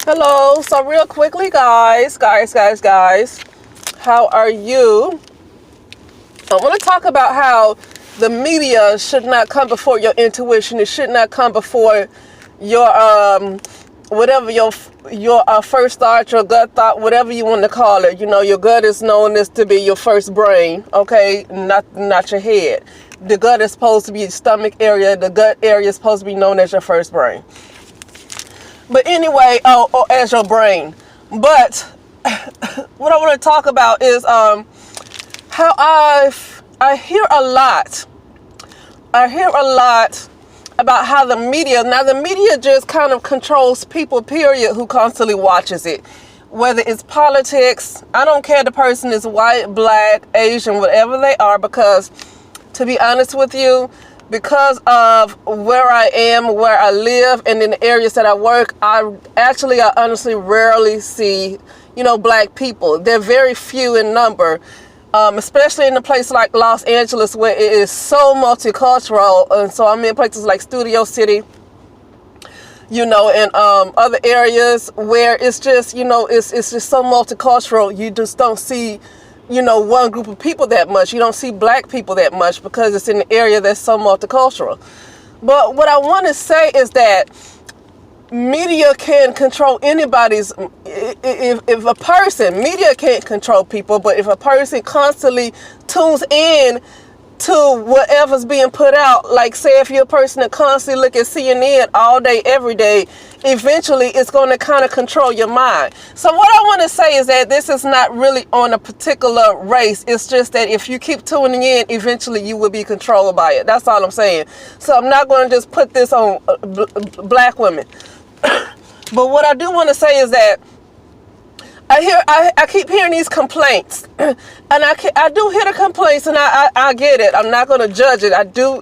Hello. So real quickly, guys, how are you? I want to talk about how the media should not come before your intuition. It should not come before your whatever your first thought, your gut thought, whatever you want to call it. You know, your gut is known as to be your first brain, okay? Not your head. The gut is supposed to be your stomach area. The gut area is supposed to be known as your first brain. But anyway, or as your brain. But what I want to talk about is how I hear a lot. I hear a lot about how the media, now the media just kind of controls people, period, who constantly watches it. Whether it's politics, I don't care the person is white, black, Asian, whatever they are, because to be honest with you, because of where I am, where I live, and in the areas that I work, I honestly rarely see, black people. They're very few in number, especially in a place like Los Angeles, where it is so multicultural. And so I'm in places like Studio City, and other areas where it's just, it's just so multicultural. You just don't see one group of people that much. You don't see black people that much because it's in an area that's so multicultural. But what I want to say is that media can control anybody's, if a person, media can't control people, but if a person constantly tunes in to whatever's being put out, like say if you're a person that constantly look at CNN all day, every day, eventually it's going to kind of control your mind. So what I want to say is that this is not really on a particular race. It's just that if you keep tuning in, eventually you will be controlled by it. That's all I'm saying. So I'm not going to just put this on black women. But what I do want to say is that I keep hearing these complaints, and I do hear the complaints, and I get it. I'm not going to judge it. I do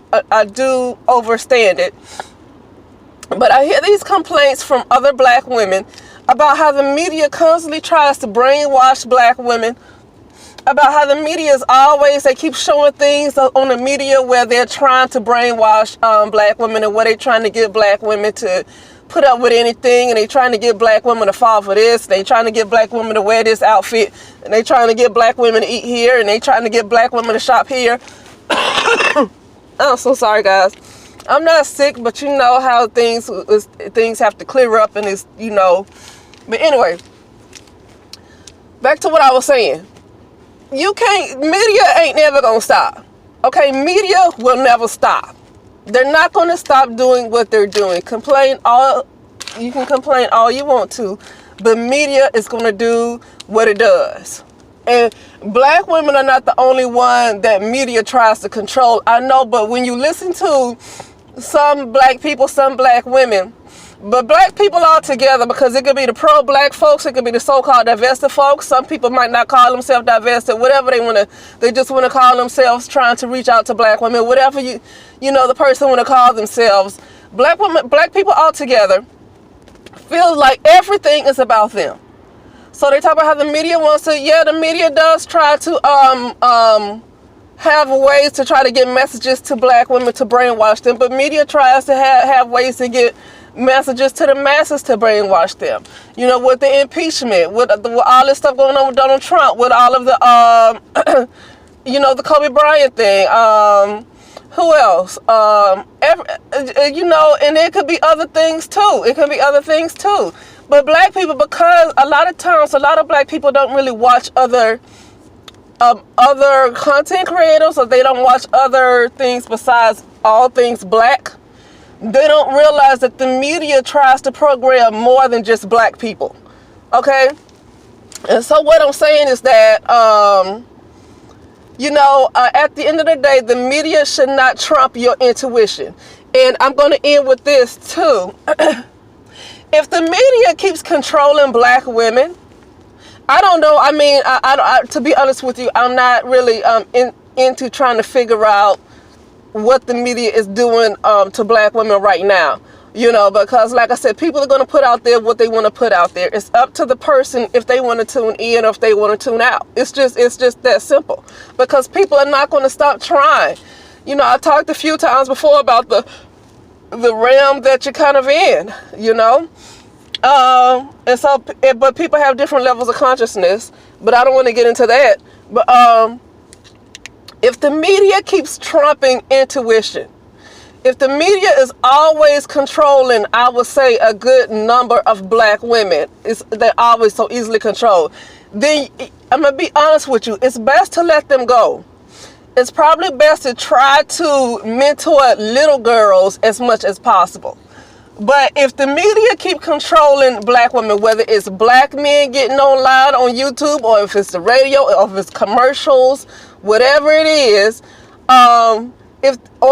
understand it. But I hear these complaints from other black women about how the media constantly tries to brainwash black women, about how the media is always, they keep showing things on the media where they're trying to brainwash black women, and where they're trying to get black women to put up with anything, and they trying to get black women to fall for this, they trying to get black women to wear this outfit, and they trying to get black women to eat here, and they trying to get black women to shop here. I'm so sorry, guys. I'm not sick, but you know how things have to clear up, and it's, But anyway, back to what I was saying. Media ain't never gonna stop. Okay, media will never stop. They're not going to stop doing what they're doing. You can complain all you want to, but media is going to do what it does. And black women are not the only one that media tries to control. I know, but when you listen to some black people, some black women, but black people all together, because it could be the pro-black folks, it could be the so-called divested folks. Some people might not call themselves divested, whatever they just want to call themselves, trying to reach out to black women, whatever the person want to call themselves. Black people all together feel like everything is about them. So they talk about how the media wants to, the media does try to have ways to try to get messages to black women to brainwash them, but media tries to have ways to get messages to the masses to brainwash them. With the impeachment, with all this stuff going on with Donald Trump, with all of the, the Kobe Bryant thing. Who else? And it could be other things too. But black people, because a lot of times, a lot of black people don't really watch other content creators, or they don't watch other things besides all things black. They don't realize that the media tries to program more than just black people. Okay? And so what I'm saying is that, at the end of the day, the media should not trump your intuition. And I'm going to end with this too. If the media keeps controlling black women, I don't know. I mean, I to be honest with you, I'm not really into trying to figure out what the media is doing to black women right now. Because like I said, people are going to put out there what they want to put out there. It's up to the person if they want to tune in or if they want to tune out. It's just that simple. Because people are not going to stop trying. I talked a few times before about the realm that you're kind of in, And so, but people have different levels of consciousness, but I don't want to get into that. But if the media keeps trumping intuition, if the media is always controlling, I would say, a good number of black women, they're always so easily controlled, then I'm going to be honest with you, it's best to let them go. It's probably best to try to mentor little girls as much as possible. But if the media keep controlling black women, whether it's black men getting online on YouTube, or if it's the radio, or if it's commercials, whatever it is, or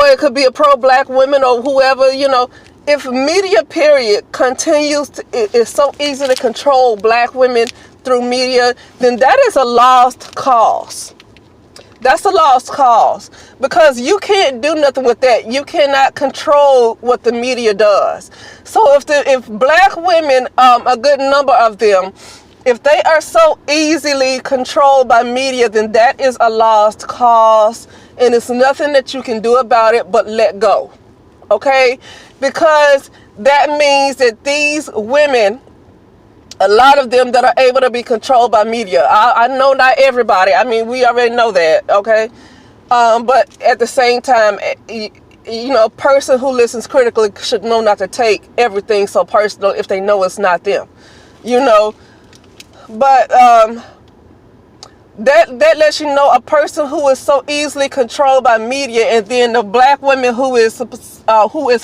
it could be a pro-black women or whoever, you know, if media period continues to, it's so easy to control black women through media, then that is a lost cause. That's a lost cause, because you can't do nothing with that. You cannot control what the media does. So if black women, a good number of them, if they are so easily controlled by media, then that is a lost cause, and it's nothing that you can do about it but let go. Okay? Because that means that these women, a lot of them that are able to be controlled by media. I know not everybody. I mean, we already know that, okay? But at the same time, you know, a person who listens critically should know not to take everything so personal if they know it's not them, you know? But that lets you know a person who is so easily controlled by media, and then the black women who is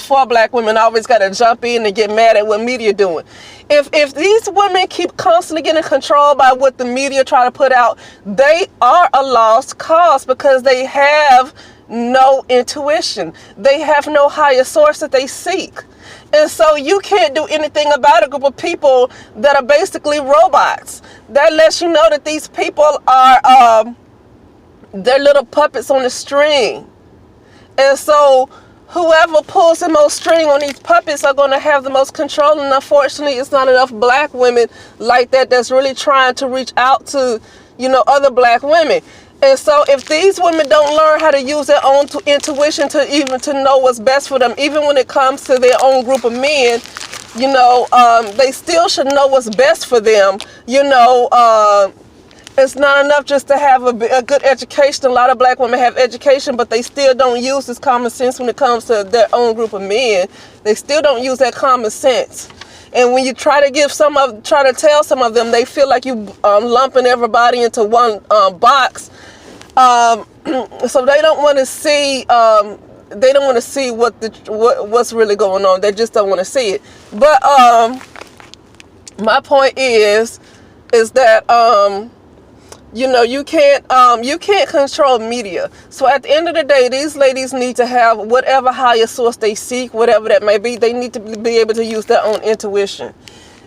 for black women always got to jump in and get mad at what media doing. If these women keep constantly getting controlled by what the media try to put out, they are a lost cause, because they have no intuition. They have no higher source that they seek. And so you can't do anything about a group of people that are basically robots. That lets you know that these people are they're little puppets on a string. And so whoever pulls the most string on these puppets are going to have the most control. And unfortunately, it's not enough black women like that that's really trying to reach out to, you know, other black women. And so if these women don't learn how to use their own intuition to know what's best for them, even when it comes to their own group of men, you know, they still should know what's best for them. You know, it's not enough just to have a good education. A lot of black women have education, but they still don't use this common sense when it comes to their own group of men. They still don't use that common sense. And when you try to tell some of them, they feel like you lumping everybody into one box. So they don't want to see. They don't want to see what's really going on. They just don't want to see it. But my point is that you know, you can't control media. So at the end of the day, these ladies need to have whatever higher source they seek, whatever that may be. They need to be able to use their own intuition.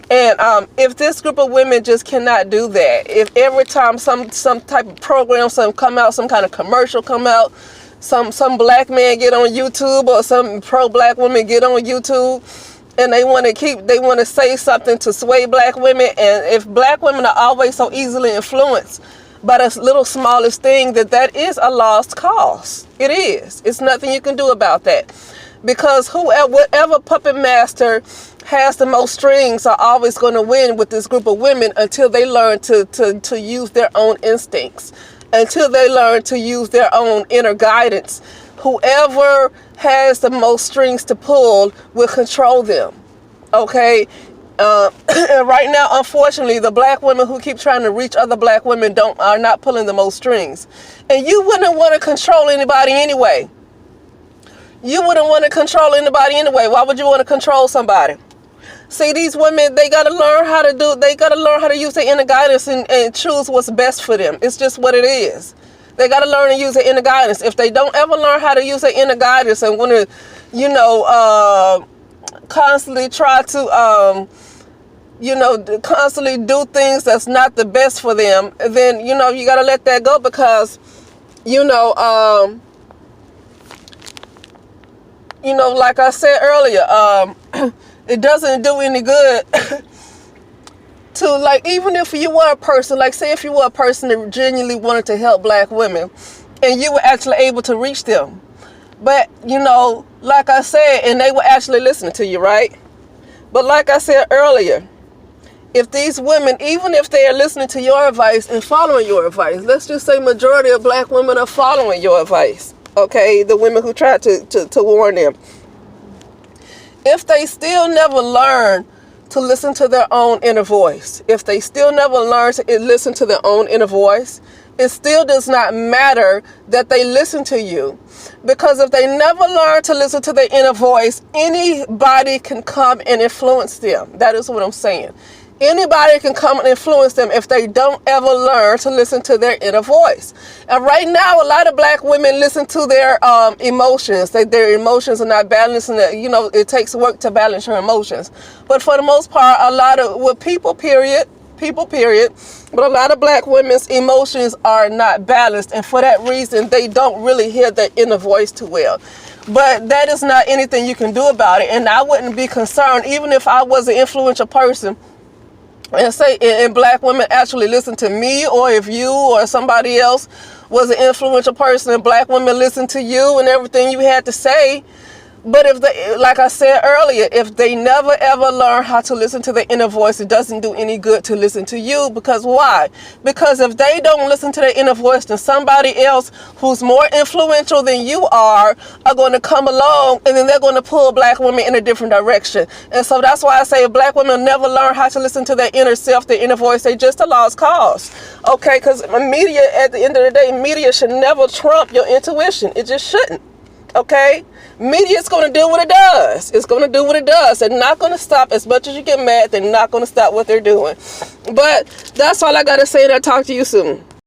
And if this group of women just cannot do that, if every time some type of program, come out, some kind of commercial come out, some black man get on YouTube, or some pro-black woman get on YouTube, and they want to say something to sway black women, and if black women are always so easily influenced by the little smallest thing, that is a lost cause. It is. It's nothing you can do about that, because whatever puppet master has the most strings are always going to win with this group of women, until they learn to use their own instincts, until they learn to use their own inner guidance. Whoever has the most strings to pull will control them. Okay? Right now, unfortunately, the black women who keep trying to reach other black women are not pulling the most strings. And you wouldn't want to control anybody anyway. You wouldn't want to control anybody anyway. Why would you want to control somebody? See, these women, they got to learn how to use their inner guidance and choose what's best for them. It's just what it is. They got to learn to use their inner guidance. If they don't ever learn how to use their inner guidance and want to, you know, constantly try to, you know, constantly do things that's not the best for them, then, you know, you got to let that go, because, you know, like I said earlier, it doesn't do any good to, like, even if you were a person, like, say if you were a person that genuinely wanted to help black women, and you were actually able to reach them, but, you know, like I said, and they were actually listening to you, right? But like I said earlier, if these women, even if they are listening to your advice and following your advice, let's just say majority of black women are following your advice, okay, the women who tried to warn them. If they still never learn to listen to their own inner voice, if they still never learn to listen to their own inner voice, it still does not matter that they listen to you. Because if they never learn to listen to their inner voice, anybody can come and influence them. That is what I'm saying. Anybody can come and influence them if they don't ever learn to listen to their inner voice. And right now, a lot of black women listen to their emotions. Their emotions are not balanced, and it takes work to balance your emotions. But for the most part, a lot of people, period. But a lot of black women's emotions are not balanced, and for that reason, they don't really hear their inner voice too well. But that is not anything you can do about it. And I wouldn't be concerned, even if I was an influential person, and black women actually listen to me, or if you or somebody else was an influential person and black women listen to you and everything you had to say. But if they, like I said earlier, if they never ever learn how to listen to their inner voice, it doesn't do any good to listen to you. Because why? Because if they don't listen to their inner voice, then somebody else who's more influential than you are going to come along, and then they're going to pull black women in a different direction. And so that's why I say if black women never learn how to listen to their inner self, their inner voice, they just a lost cause. Okay, because media, at the end of the day, media should never trump your intuition. It just shouldn't. Okay? Media is going to do what it does. It's going to do what it does. They're not going to stop. As much as you get mad, they're not going to stop what they're doing. But that's all I got to say, and I'll talk to you soon.